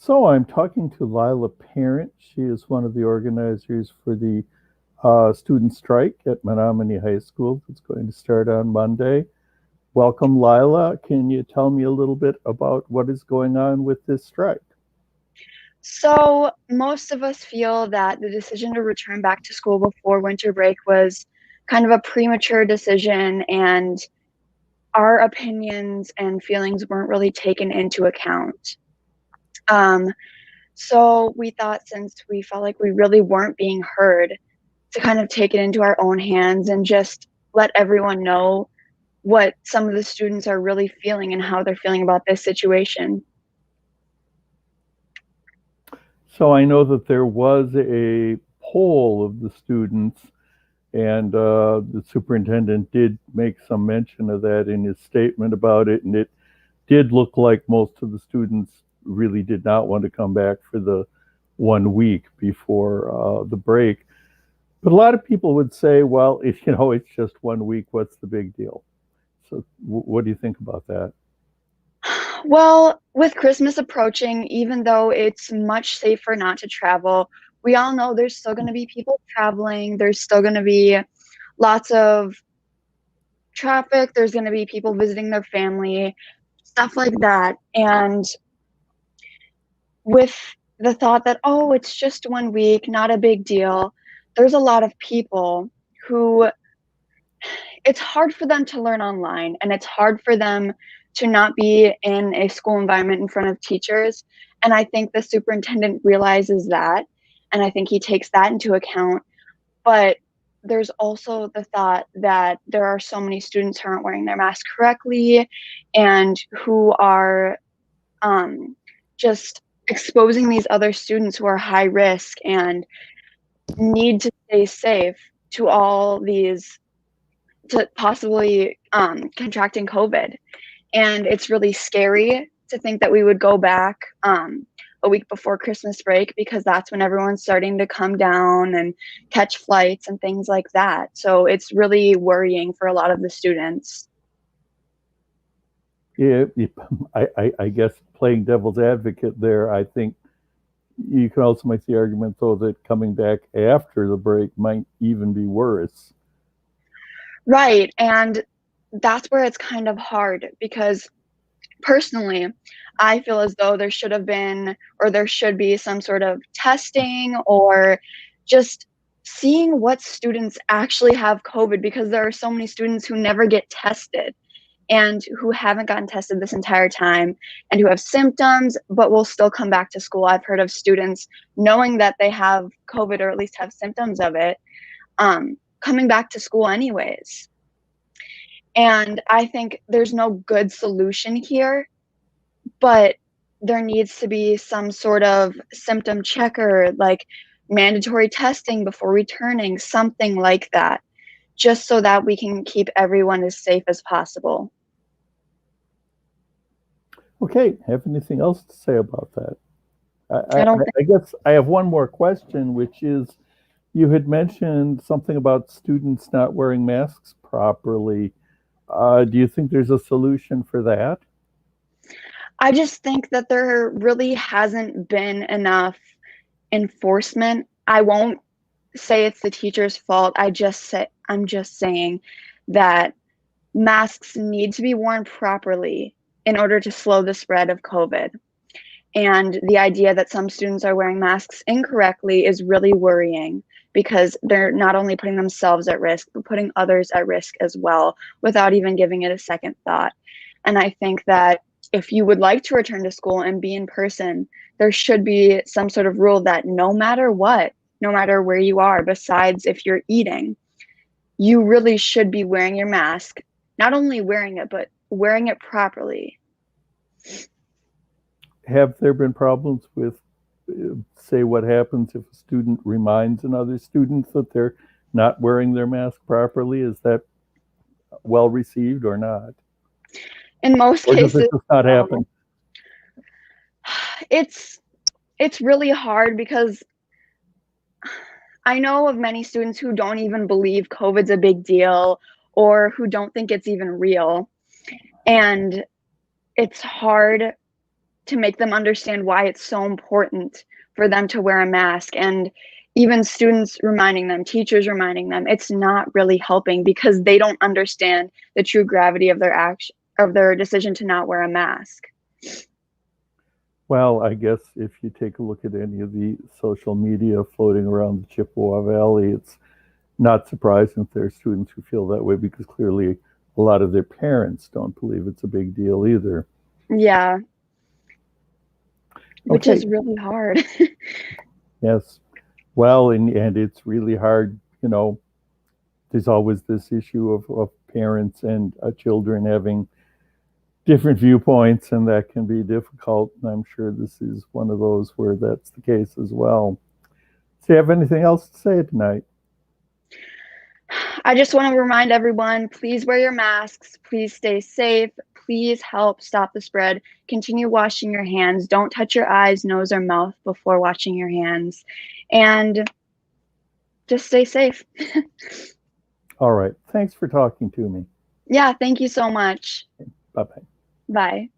So I'm talking to Lila Parent. She is one of the organizers for the student strike at Menomonie High School that's going to start on Monday. Welcome, Lila. Can you tell me a little bit about what is going on with this strike? So, most of us feel that the decision to return back to school before winter break was kind of a premature decision, and our opinions and feelings weren't really taken into account. Um, so, we thought since we felt like we really weren't being heard, to kind of take it into our own hands and just let everyone know what some of the students are really feeling and how they're feeling about this situation. So I know that there was a poll of the students, and the superintendent did make some mention of that in his statement about it, and it did look like most of the students really did not want to come back for the 1 week before the break. But a lot of people would say, well, if it's just 1 week, what's the big deal? So, what do you think about that? Well, with Christmas approaching, even though it's much safer not to travel, we all know there's still going to be people traveling. There's still going to be lots of traffic. There's going to be people visiting their family, stuff like that. And with the thought that, oh, it's just 1 week, not a big deal, there's a lot of people who it's hard for them to learn online, and it's hard for them to not be in a school environment in front of teachers. And I think the superintendent realizes that, and I think he takes that into account. But there's also the thought that there are so many students who aren't wearing their mask correctly and who are just exposing these other students who are high risk and need to stay safe to all these to possibly contracting COVID. And it's really scary to think that we would go back a week before Christmas break, because that's when everyone's starting to come down and catch flights and things like that. So it's really worrying for a lot of the students. Yeah, I guess playing devil's advocate there, I think you can also make the argument, though, that coming back after the break might even be worse. Right. And that's where it's kind of hard, because personally, I feel as though there should have been, or there should be, some sort of testing or just seeing what students actually have COVID, because there are so many students who never get tested and who haven't gotten tested this entire time and who have symptoms but will still come back to school. I've heard of students knowing that they have COVID, or at least have symptoms of it, coming back to school anyways. And I think there's no good solution here, but there needs to be some sort of symptom checker, like mandatory testing before returning, something like that, just so that we can keep everyone as safe as possible. Okay, have anything else to say about that? I don't think I guess I have one more question, which is you had mentioned something about students not wearing masks properly. Do you think there's a solution for that? I just think that there really hasn't been enough enforcement. I won't say it's the teacher's fault. I'm just saying that masks need to be worn properly in order to slow the spread of COVID. And the idea that some students are wearing masks incorrectly is really worrying, because they're not only putting themselves at risk, but putting others at risk as well, without even giving it a second thought. And I think that if you would like to return to school and be in person, there should be some sort of rule that no matter what, no matter where you are, besides if you're eating, you really should be wearing your mask, not only wearing it, but wearing it properly. Have there been problems with, say, what happens if a student reminds another student that they're not wearing their mask properly? Is that well received or not? In most Or does it cases, just not no. happen? it's it's really hard, because I know of many students who don't even believe COVID's a big deal, or who don't think it's even real. And it's hard to make them understand why it's so important for them to wear a mask, and even students reminding them, teachers reminding them, it's not really helping because they don't understand the true gravity of their decision to not wear a mask. Well, I guess if you take a look at any of the social media floating around the Chippewa Valley, it's not surprising that there are students who feel that way, because clearly a lot of their parents don't believe it's a big deal either. Yeah, which Okay, is really hard. yes. Well, and it's really hard, there's always this issue of parents and children having different viewpoints, and that can be difficult. And I'm sure this is one of those where that's the case as well. Do you have anything else to say tonight? I just want to remind everyone, please wear your masks, please stay safe, please help stop the spread. Continue washing your hands. Don't touch your eyes, nose, or mouth before washing your hands. And just stay safe. All right. Thanks for talking to me. Yeah, thank you so much. Bye bye. Bye.